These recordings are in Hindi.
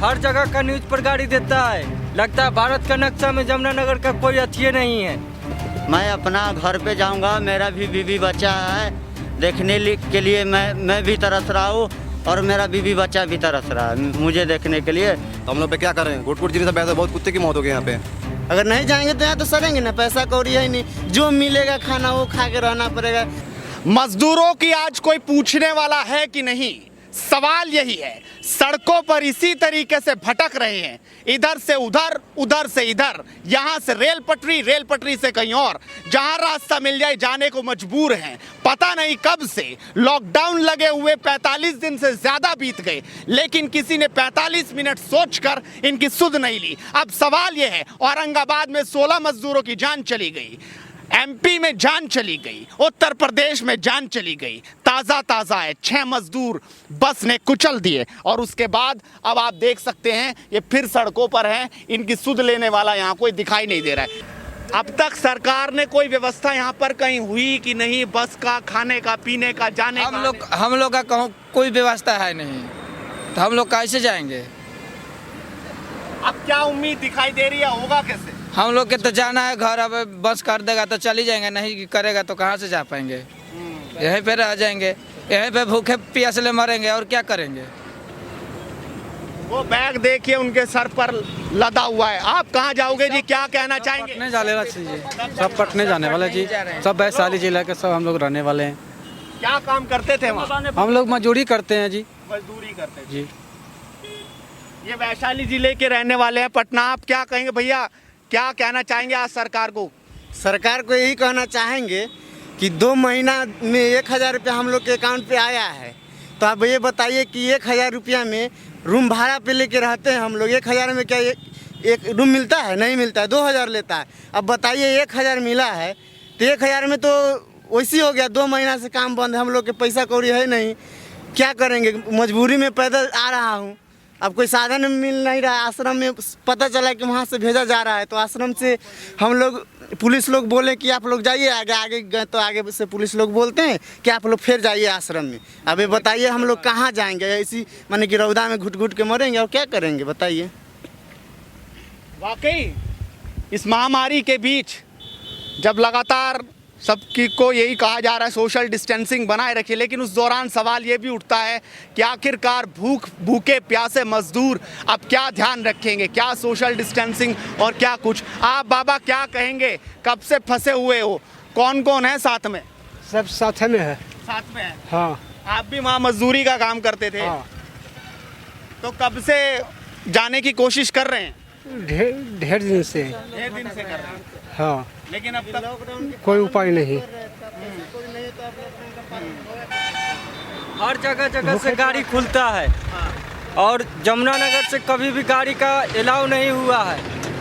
हर जगह का न्यूज पर गाड़ी देता है। लगता है भारत का नक्शा में जमुनानगर का कोई अथिये नहीं है। मैं अपना घर पे जाऊंगा, मेरा भी बीवी बच्चा है, देखने के लिए मैं भी तरस रहा हूँ और मेरा बीवी बच्चा भी तरस रहा है मुझे देखने के लिए। हम लोग पे क्या करें, गुटकुट जी से बहुत कुत्ते की मौत हो गई यहाँ पे। अगर नहीं जाएंगे तो यहाँ तो सड़ेंगे ना, पैसा कौड़ी है ही नहीं, जो मिलेगा खाना वो खा के रहना पड़ेगा। मजदूरों की आज कोई पूछने वाला है कि नहीं, सवाल यही है। सड़कों पर इसी तरीके से भटक रहे हैं, इधर से उधर, उधर से इधर, यहाँ से रेल पटरी से कहीं और, जहाँ रास्ता मिल जाए जाने को मजबूर हैं। पता नहीं कब से लॉकडाउन लगे हुए 45 दिन से ज्यादा बीत गए, लेकिन किसी ने 45 मिनट सोचकर इनकी सुध नहीं ली। अब सवाल यह है, औरंगाबाद में 16 मजदूरों की जान चली गई, एमपी में जान चली गई, उत्तर प्रदेश में जान चली गई। ताज़ा है, 6 मजदूर बस ने कुचल दिए और उसके बाद अब आप देख सकते हैं ये फिर सड़कों पर हैं। इनकी सुध लेने वाला यहाँ कोई दिखाई नहीं दे रहा है। अब तक सरकार ने कोई व्यवस्था यहाँ पर कहीं हुई कि नहीं, बस का, खाने का, पीने का, जाने का? हम लोग का कोई व्यवस्था है नहीं, तो हम लोग कैसे जाएंगे? अब क्या उम्मीद दिखाई दे रही है, होगा कैसे? हम लोग के तो जाना है घर, अब बस कर देगा तो चली जाएंगे, नहीं करेगा तो कहाँ से जा पाएंगे? यहीं पे रह जाएंगे, यहीं पे भूखे प्यासे मरेंगे और क्या करेंगे? वो बैग देखिए उनके सर पर लदा हुआ है। आप कहाँ जाओगे जी, क्या कहना चाहेंगे? पटने जाने वाला जी, सब पटने जाने वाले जी, सब वैशाली जिला के सब हम लोग रहने वाले हैं। क्या काम करते थे वहाँ? हम लोग मजदूरी करते हैं जी। मजदूरी करते थे जी। ये वैशाली जिले के रहने वाले हैं, पटना। आप क्या कहेंगे भैया, क्या कहना चाहेंगे आज सरकार को? सरकार को यही कहना चाहेंगे कि 2 महीना में 1000 रुपया हम लोग के अकाउंट पे आया है, तो आप ये बताइए कि 1000 रुपया में रूम भाड़ा पे लेके रहते हैं हम लोग। 1000 में क्या एक रूम मिलता है? नहीं मिलता है, 2000 लेता है। अब बताइए 1000 मिला है तो 1000 में तो वैसी हो गया, 2 महीना से काम बंद है, हम लोग के पैसा कौड़ी है नहीं, क्या करेंगे? मजबूरी में पैदल आ रहा हूँ, अब कोई साधन मिल नहीं रहा। आश्रम में पता चला कि वहाँ से भेजा जा रहा है, तो आश्रम से हम लोग, पुलिस लोग बोले कि आप लोग जाइए आगे गए, तो आगे से पुलिस लोग बोलते हैं कि आप लोग फिर जाइए आश्रम में। अब ये बताइए हम लोग कहाँ जाएंगे? ऐसी माने कि रौदा में घुट घुट के मरेंगे और क्या करेंगे बताइए? वाकई इस महामारी के बीच जब लगातार सबकी को यही कहा जा रहा है सोशल डिस्टेंसिंग बनाए रखिए, लेकिन उस दौरान सवाल ये भी उठता है कि आखिरकार भूखे प्यासे मजदूर अब क्या ध्यान रखेंगे, क्या सोशल डिस्टेंसिंग और क्या कुछ। आप बाबा क्या कहेंगे, कब से फंसे हुए हो? कौन कौन है साथ में? सब साथ में है। साथ में है? हाँ। आप भी वहाँ मजदूरी का काम करते थे? हाँ। तो कब से जाने की कोशिश कर रहे हैं? ढेर दिन से। ढेर दिन से कर रहे हैं। हाँ, लेकिन अब तक कोई उपाय नहीं। हर जगह से गाड़ी खुलता है और जमुनानगर से कभी भी गाड़ी का अलाउ नहीं हुआ है।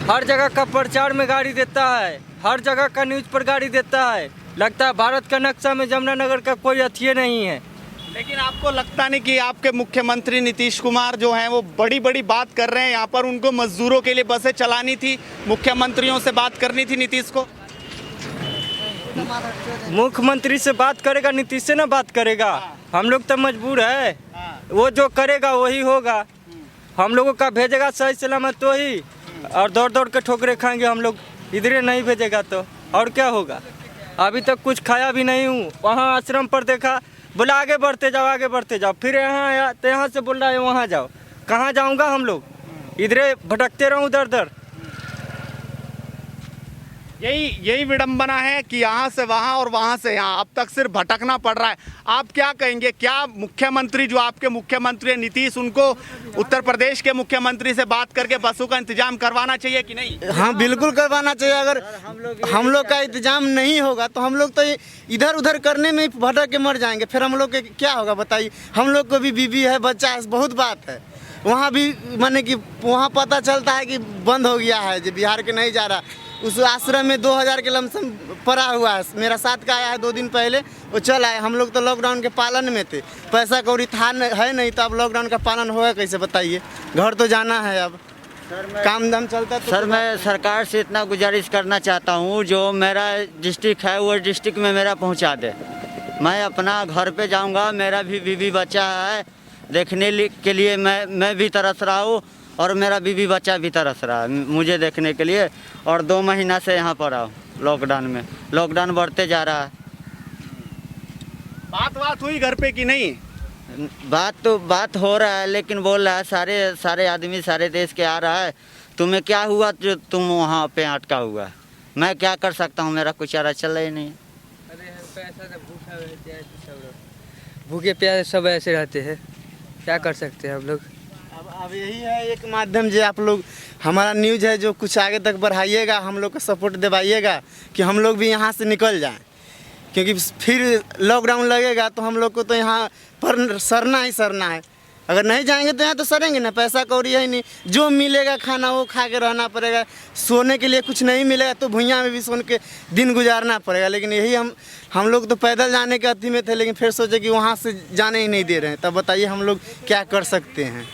हर जगह का प्रचार में गाड़ी देता है, हर जगह का न्यूज पर गाड़ी देता है। लगता है भारत का नक्शा में जमुनानगर का कोई अथिये नहीं है। लेकिन आपको लगता नहीं कि आपके मुख्यमंत्री नीतीश कुमार जो हैं वो बड़ी बात कर रहे हैं यहाँ पर? उनको मजदूरों के लिए बसें चलानी थी, मुख्यमंत्रियों से बात करनी थी नीतीश को। मुख्यमंत्री से बात करेगा, नीतीश से ना बात करेगा। हम लोग तो मजबूर है, वो जो करेगा वही होगा। हम लोगों का भेजेगा सही सलामत तो ही, और दौड़ के ठोकरे खाएंगे हम लोग। इधर नहीं भेजेगा तो और क्या होगा? अभी तक कुछ खाया भी नहीं हूँ। वहाँ आश्रम पर देखा, बोला आगे बढ़ते जाओ, फिर यहाँ आया तो यहाँ से बोल रहा है वहाँ जाओ। कहाँ जाऊँगा हम लोग? इधरे भटकते रहूँ उधर उधर। यही विडंबना है कि यहाँ से वहाँ और वहाँ से यहाँ अब तक सिर्फ भटकना पड़ रहा है। आप क्या कहेंगे, क्या मुख्यमंत्री जो आपके मुख्यमंत्री है नीतीश, उनको उत्तर प्रदेश के मुख्यमंत्री से बात करके बसों का इंतजाम करवाना चाहिए कि नहीं? हाँ बिल्कुल करवाना चाहिए। अगर हम लोग का इंतजाम नहीं होगा तो हम लोग तो इधर उधर करने में भटक के मर जाएंगे, फिर हम लोग के क्या होगा बताइए? हम लोग को भी बीवी है, बच्चा है, बहुत बात है। वहाँ भी माने कि वहाँ पता चलता है कि बंद हो गया है, जो बिहार के नहीं जा रहा। उस आश्रम में 2000 के लमसम पड़ा हुआ है। मेरा साथ का आया है 2 दिन पहले, वो चल आए। हम लोग तो लॉकडाउन के पालन में थे, पैसा कौड़ी था है नहीं, तो अब लॉकडाउन का पालन होगा कैसे बताइए? घर तो जाना है, अब काम दाम चलता तो। सर मैं सरकार से इतना गुजारिश करना चाहता हूँ, जो मेरा डिस्ट्रिक्ट है वो डिस्ट्रिक्ट में मेरा पहुँचा दे। मैं अपना घर पे जाऊँगा, मेरा भी बीवी बच्चा है, के लिए मैं भी तरस रहा हूँ और मेरा बीवी बच्चा भी तरस रहा है मुझे देखने के लिए। और 2 महीना से यहाँ पर आओ लॉकडाउन में, लॉकडाउन बढ़ते जा रहा है। बात हुई घर पे कि नहीं? बात हो रहा है, लेकिन बोल रहा है सारे आदमी सारे देश के आ रहा है, तुम्हें क्या हुआ जो तुम वहाँ पे अटका हुआ? मैं क्या कर सकता हूँ, मेरा कुछ चारा चल ही नहीं। भूखे प्यासे सब ऐसे रहते हैं, क्या कर सकते हैं हम लोग। अब यही है एक माध्यम जो आप लोग हमारा न्यूज़ है जो कुछ आगे तक बढ़ाइएगा, हम लोग को सपोर्ट दिवाइएगा कि हम लोग भी यहाँ से निकल जाएं, क्योंकि फिर लॉकडाउन लगेगा तो हम लोग को तो यहाँ पर सरना ही सरना है। अगर नहीं जाएंगे तो यहाँ तो सरेंगे ना, पैसा कौड़ी है ही नहीं, जो मिलेगा खाना वो खा के रहना पड़ेगा। सोने के लिए कुछ नहीं मिलेगा तो भुइयाँ में भी सोने के दिन गुजारना पड़ेगा। लेकिन यही हम लोग तो पैदल जाने के अति में थे, लेकिन फिर सोचे कि वहाँ से जाने ही नहीं दे रहे हैं, तब बताइए हम लोग क्या कर सकते हैं।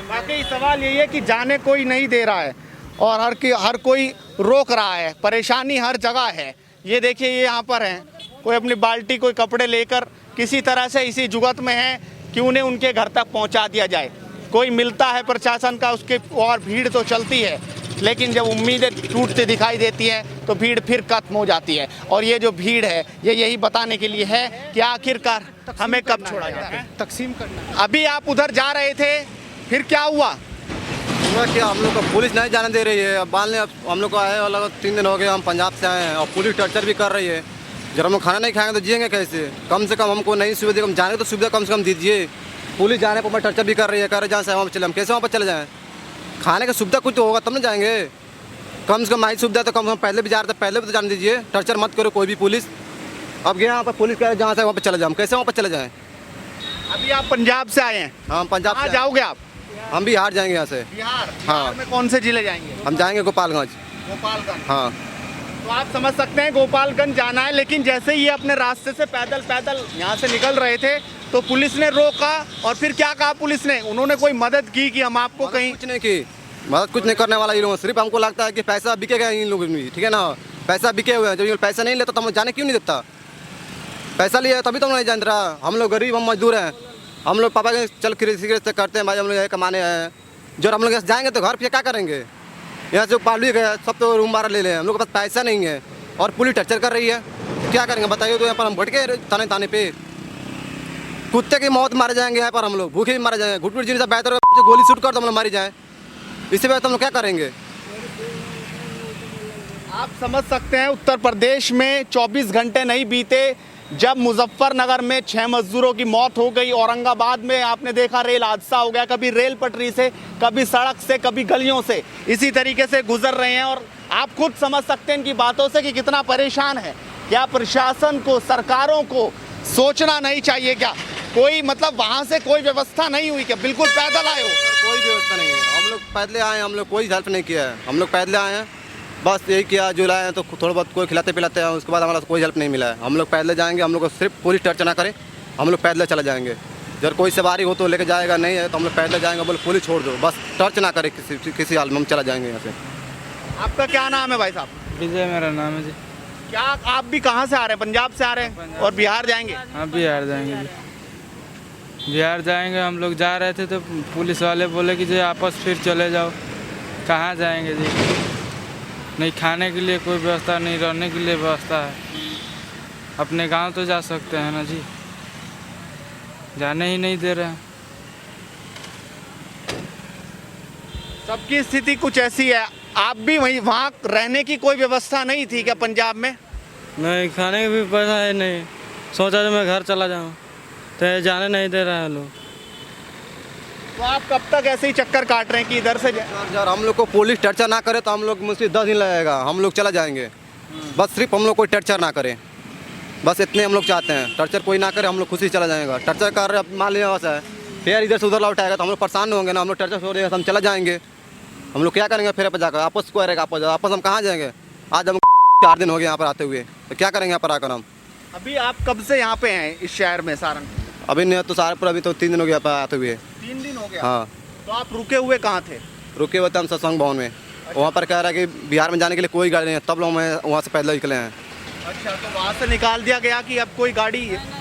बाकी सवाल यही है कि जाने कोई नहीं दे रहा है और हर कोई रोक रहा है, परेशानी हर जगह है। ये देखिए ये यहाँ पर हैं, कोई अपनी बाल्टी कोई कपड़े लेकर किसी तरह से इसी जुगत में है कि उन्हें उनके घर तक पहुँचा दिया जाए। कोई मिलता है प्रशासन का, उसके और भीड़ तो चलती है, लेकिन जब उम्मीदें टूटती दिखाई देती हैं तो भीड़ फिर खत्म हो जाती है। और ये जो भीड़ है ये यही बताने के लिए है कि आखिरकार हमें कब छोड़ा जाए, तकसीम करना। अभी आप उधर जा रहे थे, फिर क्या हुआ? हुआ क्या, हम लोग को पुलिस नहीं जाने दे रही है। अब मान लें हम लोग को आए अलग 3 दिन हो गए, हम पंजाब से आए हैं और पुलिस टॉर्चर भी कर रही है। जब हम लोग खाना नहीं खाएंगे तो जिएंगे कैसे? कम से कम हमको नहीं सुविधा, हम जाने तो सुविधा कम से कम दीजिए। पुलिस जाने पर टॉर्चर भी कर रही है, कह रहे जहाँ से वहाँ पर चले, हम कैसे वहाँ पर चले जाएँ? खाने की सुविधा कुछ तो होगा तब ना जाएंगे। कम से कम आई सुविधा तो कम से कम पहले भी जा रहे थे, पहले भी तो जाने दीजिए। टॉर्चर मत करो कोई भी पुलिस। अब गए यहाँ पर पुलिस कह रहे जहाँ से वहाँ पर चले जाए, हम कैसे वहाँ पर चले जाएँ? अभी आप पंजाब से आए हैं, हम पंजाब कहाँ से जाओगे आप? हम बिहार जाएंगे यहाँ से। बिहार? हाँ। बिहार में कौन से जिले जाएंगे? हम जाएंगे गोपालगंज। गोपालगंज। हाँ, तो आप समझ सकते हैं गोपालगंज जाना है, लेकिन जैसे ही अपने रास्ते से पैदल यहाँ से निकल रहे थे तो पुलिस ने रोका। और फिर क्या कहा पुलिस ने? उन्होंने कोई मदद की कि हम आपको कहीं? कुछ नहीं की मदद, कुछ नहीं करने वाला ये लोग। सिर्फ हमको लगता है कि पैसा बिकेगा इन लोगों में, ठीक है ना? पैसा बिके हुए हैं, जब ये पैसा नहीं लेता तो हम जाने क्यों नहीं देता? पैसा लिया तभी तो हम नहीं जान रहा। हम लोग गरीब, हम मजदूर हैं। हम लोग पापा के चल कृषि से करते हैं भाई, हम लोग यही कमाने हैं। जो हम लोग यहाँ जाएंगे तो घर पे क्या करेंगे? यहाँ से पालू गए सब तो रूम भाड़ा ले लें, हम लोग के पास पैसा नहीं है और पुलिस टर्चर कर रही है, तो क्या करेंगे बताइए? तो यहाँ पर हम भटके ताने ताने पे, कुत्ते की मौत मारे जाएंगे यहाँ पर, हम लोग भूखे भी मारे जाएंगे। घुटपुट जिले से बेहतर गोली शूट कर तो हम लोग मारी जाए, इससे बेहतर हम लोग क्या करेंगे? आप समझ सकते हैं उत्तर प्रदेश में 24 घंटे नहीं बीते जब मुजफ्फरनगर में 6 मजदूरों की मौत हो गई। औरंगाबाद में आपने देखा रेल हादसा हो गया, कभी रेल पटरी से, कभी सड़क से, कभी गलियों से, इसी तरीके से गुजर रहे हैं। और आप खुद समझ सकते हैं इनकी बातों से कि कितना परेशान है। क्या प्रशासन को, सरकारों को सोचना नहीं चाहिए क्या? कोई मतलब वहाँ से कोई व्यवस्था नहीं हुई क्या? बिल्कुल पैदल आए हो? कोई व्यवस्था नहीं है, हम लोग पैदल आए हैं, हम लोग कोई हेल्प नहीं किया है। हम लोग पैदल आए हैं, बस यही किया, जो लाए हैं तो थोड़ा बहुत कोई खिलाते पिलाते हैं, उसके बाद हमारा कोई हेल्प नहीं मिला है। हम लोग पैदल जाएंगे, हम लोग को सिर्फ पुलिस टर्चर ना करें, हम लोग पैदल चले जाएंगे। जब कोई सवारी हो तो लेके जाएगा, नहीं है तो हम लोग पैदल जाएंगे, बोले पुलिस छोड़ दो, बस टर्च ना करे किसी हाल में, हम चला जाएंगे यहाँ से। आपका क्या नाम है भाई साहब? विजय मेरा नाम है जी। क्या आप भी कहाँ से आ रहे हैं? पंजाब से आ रहे हैं और बिहार जाएंगे? हाँ बिहार जाएंगे जी, बिहार जाएंगे। हम लोग जा रहे थे तो पुलिस वाले बोले कि जी आपस फिर चले जाओ। कहाँ जाएंगे जी? नहीं खाने के लिए कोई व्यवस्था, नहीं रहने के लिए व्यवस्था है। अपने गांव तो जा सकते हैं ना जी, जाने ही नहीं दे रहे हैं। सबकी स्थिति कुछ ऐसी है। आप भी वहाँ रहने की कोई व्यवस्था नहीं थी क्या पंजाब में? नहीं, खाने की भी पैसा है नहीं। सोचा तो मैं घर चला जाऊँ तो जाने नहीं दे रहे हैं लोग। तो आप कब तक ऐसे ही चक्कर काट रहे हैं कि इधर से यार हम लोग को पुलिस टर्चर ना करे तो हम लोग मुझसे 10 दिन लगेगा, हम लोग चला जाएंगे। बस सिर्फ हम लोग कोई टर्चर ना करे, बस इतने हम लोग चाहते हैं। टर्चर कोई ना करे, हम लोग खुशी चला जाएगा। टर्चर कर रहे मान लिया बस है, फिर इधर से उधर लौटाएगा तो हम लोग परेशान होंगे ना। हम लोग टर्चर छोड़ देंगे तो हम चला जाएंगे। हम लोग क्या करेंगे फिर जाकर? आपस को रहेगा, आपस हम कहाँ जाएंगे? आज हम 4 दिन हो गए यहाँ पर आते हुए, तो क्या करेंगे यहाँ पर आकर हम? अभी आप कब से यहाँ पे हैं इस शहर में सारंगपुर? अभी नहीं तो सहारनपुर अभी तो 3 दिन हो गया आते हुए। 3 दिन हो गया? हाँ। तो आप रुके हुए कहाँ थे? रुके हुए थे हम सत्संग भवन में। वहाँ पर कह रहा है कि बिहार में जाने के लिए कोई गाड़ी नहीं है, तब लोग वहाँ से पैदल निकले हैं। अच्छा, तो वहाँ से निकाल दिया गया कि अब कोई गाड़ी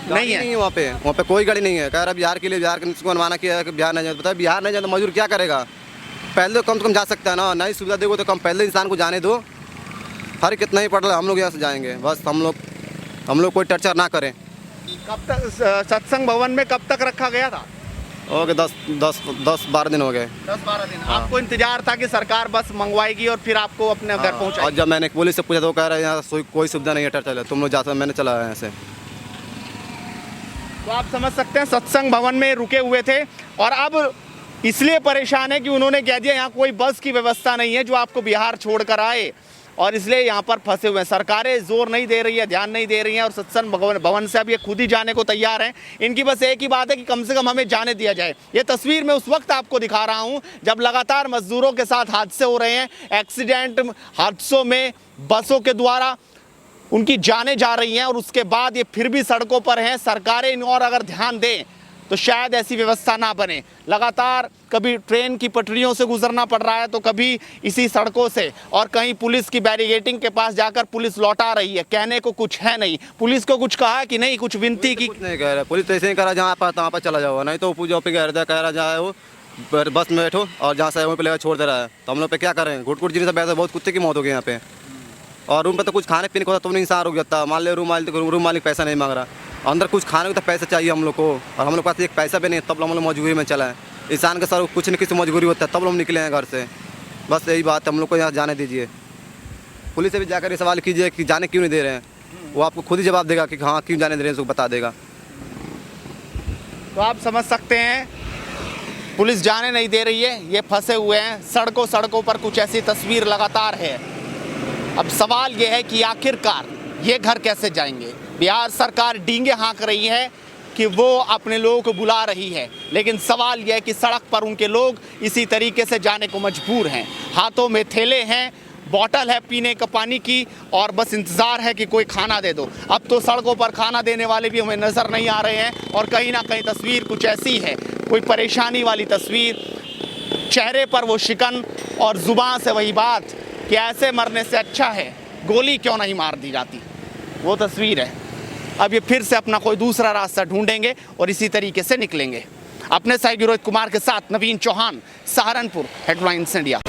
नहीं है? वहाँ पे कोई गाड़ी नहीं है। कह रहा बिहार के लिए, बिहार के को मनवाना किया है कि बिहार नहीं जाए। पता है बिहार नहीं जाए तो मजदूर क्या करेगा? पहले तो कम से कम जा सकता है ना, नई सुविधा देखो तो कम पहले इंसान को जाने दो। हर कितना ही पड़ रहा है, हम लोग यहाँ से जाएंगे बस। हम लोग कोई टर्चर ना करें। कब तक सत्संग भवन में कब तक रखा गया था? हो गए 10-12 दिन हो गए। 10-12 दिन। आपको इंतजार था कि सरकार बस मंगवाएगी और फिर आपको अपने घर और पहुंचाएगी? जब मैंने पुलिस से पूछा तो वो कह रहा है यहाँ कोई सुविधा नहीं है टर्चर है, तुम लोग जाते। मैंने चला यहाँ से। तो आप समझ सकते हैं सत्संग भवन में रुके हुए थे और अब इसलिए परेशान है कि उन्होंने कह दिया यहाँ कोई बस की व्यवस्था नहीं है जो आपको बिहार छोड़कर आए, और इसलिए यहाँ पर फंसे हुए हैं। सरकारें जोर नहीं दे रही है, ध्यान नहीं दे रही हैं और सत्संग भवन से अब ये खुद ही जाने को तैयार हैं। इनकी बस एक ही बात है कि कम से कम हमें जाने दिया जाए। ये तस्वीर मैं उस वक्त आपको दिखा रहा हूँ जब लगातार मजदूरों के साथ हादसे हो रहे हैं। एक्सीडेंट हादसों में बसों के द्वारा उनकी जानें जा रही हैं और उसके बाद ये फिर भी सड़कों पर हैं। सरकारें इन और अगर ध्यान दें तो शायद ऐसी व्यवस्था ना बने। लगातार कभी ट्रेन की पटरियों से गुजरना पड़ रहा है तो कभी इसी सड़कों से, और कहीं पुलिस की बैरिगेटिंग के पास जाकर पुलिस लौटा रही है। कहने को कुछ है नहीं। पुलिस को कुछ कहा कि नहीं, कुछ विनती की? कुछ नहीं कह रहा, पुलिस तो ऐसे ही कह रहा जहाँ पर तहाँ पर चला जाओ, नहीं तो पूजा पे कह रहा जाए वो बस में बैठो और जहाँ से वहीं पे लेकर छोड़ दे रहा है। तो हम लोग पे क्या करें? घुट जिन से बैठे बहुत कुत्ते की मौत हो गई यहाँ पे। और रूम पे तो कुछ खाने पीने को होता तो नहीं इंसान रुक जाता। मान ले रूम मालिक पैसा नहीं मांग रहा, अंदर कुछ खाने को तो पैसा चाहिए हम लोग को, और हम लोग पास एक पैसा भी नहीं, तब हम लोग मजबूरी में चला है। इंसान के सर कुछ न कुछ मजबूरी होता है तब लोग निकले हैं घर से। बस यही बात है, हम लोग को यहाँ जाने दीजिए। पुलिस से भी जाकर ये सवाल कीजिए कि जाने क्यों नहीं दे रहे हैं, वो आपको खुद ही जवाब देगा कि हाँ क्यों जाने दे रहे हैं, उसको बता देगा। तो आप समझ सकते हैं पुलिस जाने नहीं दे रही है, ये फंसे हुए हैं सड़कों पर। कुछ ऐसी तस्वीर लगातार है। अब सवाल ये है कि आखिरकार ये घर कैसे जाएंगे? बिहार सरकार डींगे हाँक रही है कि वो अपने लोगों को बुला रही है, लेकिन सवाल यह है कि सड़क पर उनके लोग इसी तरीके से जाने को मजबूर हैं। हाथों में थैले हैं, बॉटल है पीने का पानी की, और बस इंतज़ार है कि कोई खाना दे दो। अब तो सड़कों पर खाना देने वाले भी हमें नज़र नहीं आ रहे हैं, और कहीं ना कहीं तस्वीर कुछ ऐसी है, कोई परेशानी वाली तस्वीर। चेहरे पर वो शिकन और ज़ुबान से वही बात कि ऐसे मरने से अच्छा है गोली क्यों नहीं मार दी जाती, वो तस्वीर है। अब ये फिर से अपना कोई दूसरा रास्ता ढूंढेंगे और इसी तरीके से निकलेंगे। अपने सहयोगी रोहित कुमार के साथ नवीन चौहान, सहारनपुर, हेडलाइंस इंडिया।